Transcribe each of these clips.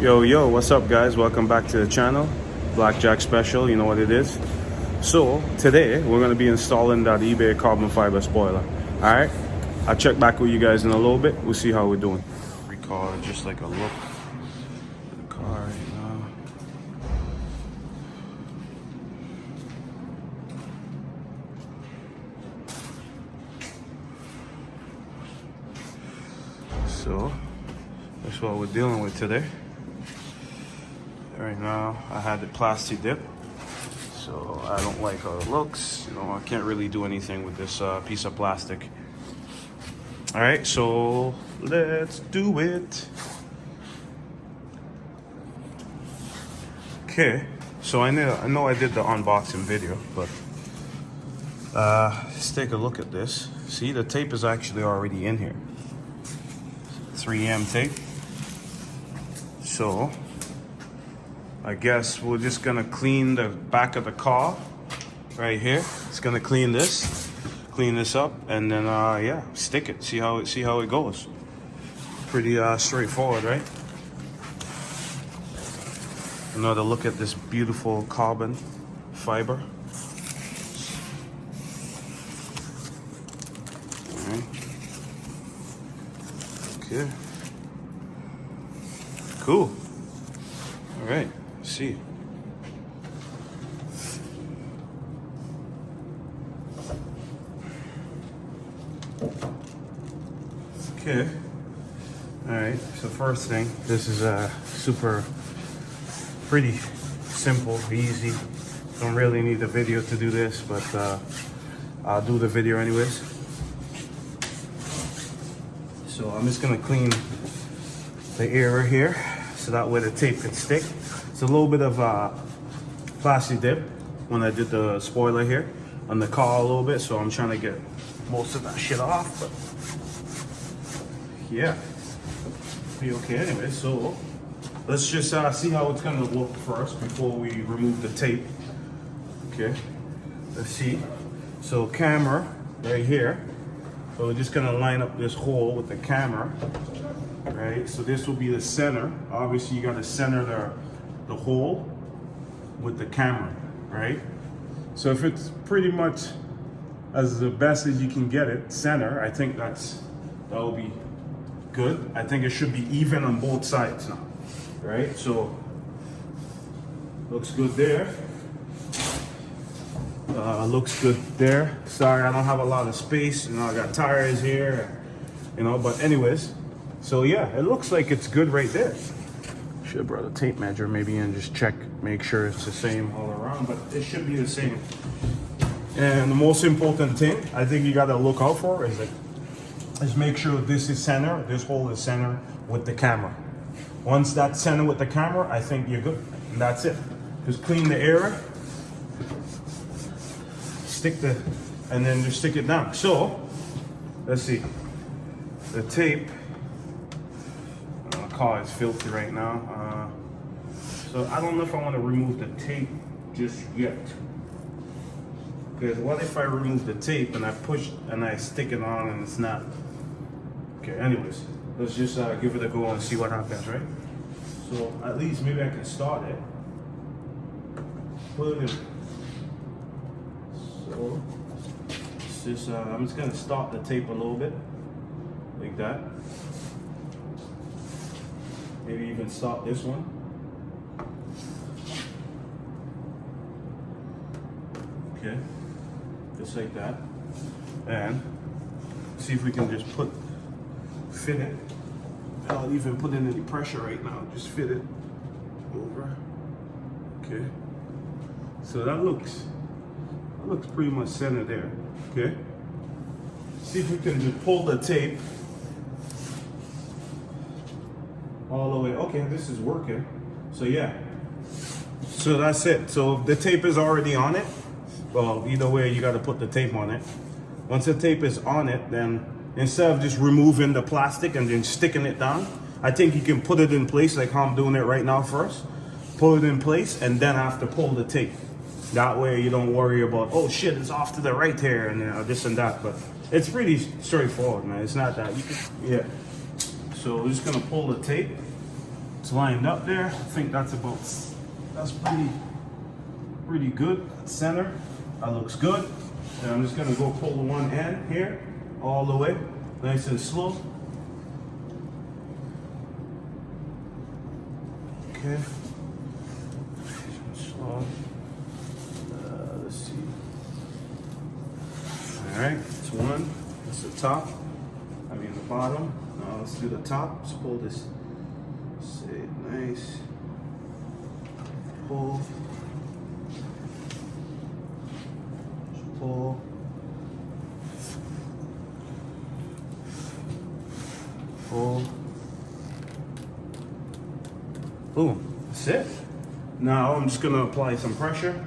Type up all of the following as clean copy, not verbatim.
Yo, what's up guys? Welcome back to the channel. Blackjack Special, you know what it is. So today we're going to be installing that eBay carbon fiber spoiler. Alright, I'll check back with you guys in a little bit. We'll see how we're doing. Record just like a look at the car right now. So that's what we're dealing with today. Right now I had the plastic dip, so I don't like how it looks. You know, I can't really do anything with this piece of plastic. All right, so let's do it. Okay, so I know I did the unboxing video, but let's take a look at this. See, the tape is actually already in here. 3M tape. So I guess we're just gonna clean the back of the car right here. It's gonna clean this up, and then yeah, stick it. See how it goes. Pretty straightforward, right? Another look at this beautiful carbon fiber. All right. Okay. Cool. All right. See. Okay. All right. So first thing, this is super pretty simple, easy. Don't really need a video to do this, but I'll do the video anyways. So I'm just gonna clean the area here so that way the tape can stick. It's a little bit of plastic dip when I did the spoiler here on the car a little bit, so I'm trying to get most of that shit off, but yeah, be okay anyway. So let's just see how it's gonna look first before we remove the tape. Okay, let's see. So camera right here. So we're just gonna line up this hole with the camera, right? So this will be the center. Obviously, you gotta center the hole with the camera, right? So if it's pretty much as the best as you can get it, center, I think that will be good. I think it should be even on both sides now, right? So looks good there. Looks good there. Sorry, I don't have a lot of space. You know, I got tires here, you know, but anyways. So yeah, it looks like it's good right there. Should have brought a tape measure maybe and just check, make sure it's the same all around, but it should be the same. And the most important thing I think you gotta look out for is make sure this is center, this hole is center with the camera. Once that's center with the camera, I think you're good. And that's it. Just clean the area. And then just stick it down. So let's see, the tape, the car is filthy right now, so I don't know if I want to remove the tape just yet, because what if I remove the tape and I push and I stick it on and it's not okay? Anyways, let's just give it a go and see what happens, right? So at least maybe I can start it, put it in. So it's just, I'm just gonna start the tape a little bit, like that. Maybe even start this one. Okay, just like that. And see if we can just fit it. I don't even put in any pressure right now, just fit it over. Okay, so that looks pretty much centered there. Okay, see if we can just pull the tape all the way. Okay, this is working. So yeah, so that's it. So the tape is already on it. Well, either way, you got to put the tape on it. Once the tape is on it, then instead of just removing the plastic and then sticking it down, I think you can put it in place like how I'm doing it right now first. Pull it in place and then I have to pull the tape. That way you don't worry about, oh shit, it's off to the right here and this and that. But it's pretty straightforward, man. It's not that. You can, yeah. So we're just gonna pull the tape It's lined up there. I think that's pretty good. Center, that looks good. And I'm just gonna go pull the one end here, all the way, nice and slow. Okay. Slow. Let's see. All right, it's one. That's the top. I mean the bottom. Now let's do the top. Let's pull this. Say nice. Pull. Pull. Pull. Boom. That's it. Now I'm just gonna apply some pressure.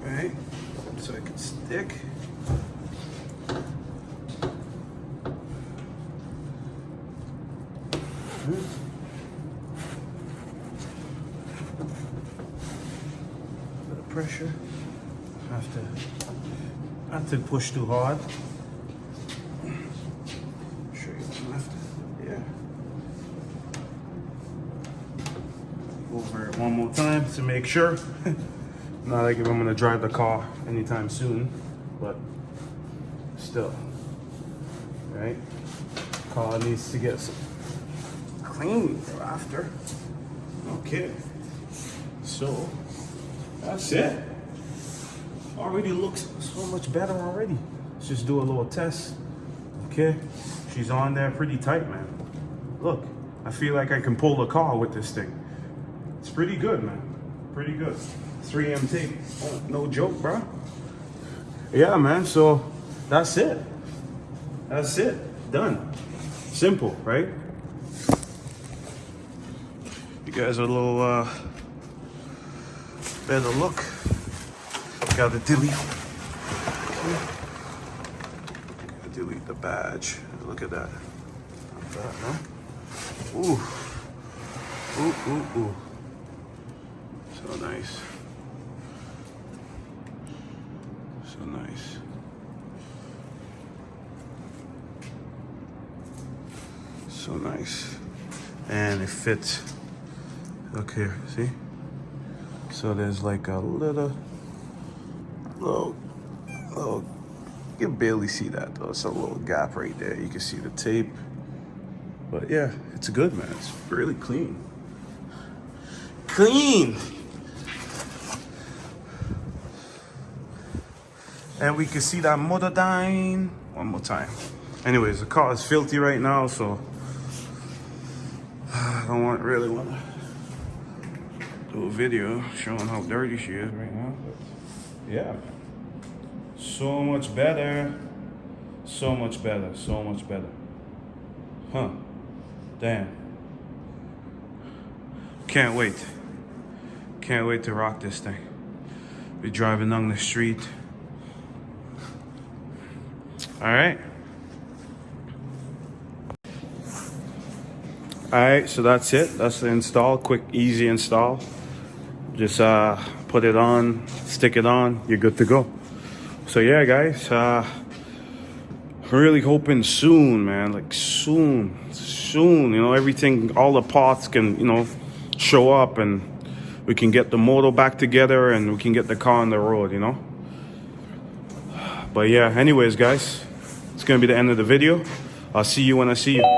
Right, so it can stick. Bit of pressure. Have to push too hard. Show you the left. Yeah. Over it one more time to make sure. Not like if I'm gonna drive the car anytime soon, but still, right? Car needs to get some clean after. Okay, so that's it. Already looks so much better already. Let's just do a little test. Okay, she's on there pretty tight, man. Look, I feel like I can pull the car with this thing. It's pretty good, man. Pretty good. 3M tape. Oh, no joke, bro. Yeah, man. So that's it. That's it. Done. Simple, right? You guys a little better look. Gotta delete. Okay. Gotta delete the badge. Look at that. Not bad, huh? Ooh. Ooh, ooh, ooh. So nice. So nice. So nice. And it fits. Look here, see? So there's like a little, you can barely see that though. It's a little gap right there. You can see the tape. But yeah, it's good, man. It's really clean. Clean! And we can see that motor dying one more time. Anyways, the car is filthy right now, so I don't really want to do a video showing how dirty she is right now. But yeah, so much better, so much better, so much better. Huh? Damn. Can't wait. Can't wait to rock this thing. Be driving down the street. All right. All right, so that's it. That's the install. Quick, easy install. Just put it on, stick it on, you're good to go. So yeah, guys, really hoping soon, man, like soon, you know, everything, all the parts can, you know, show up and we can get the motor back together and we can get the car on the road, you know. But yeah, anyways, guys, it's gonna be the end of the video. I'll see you when I see you.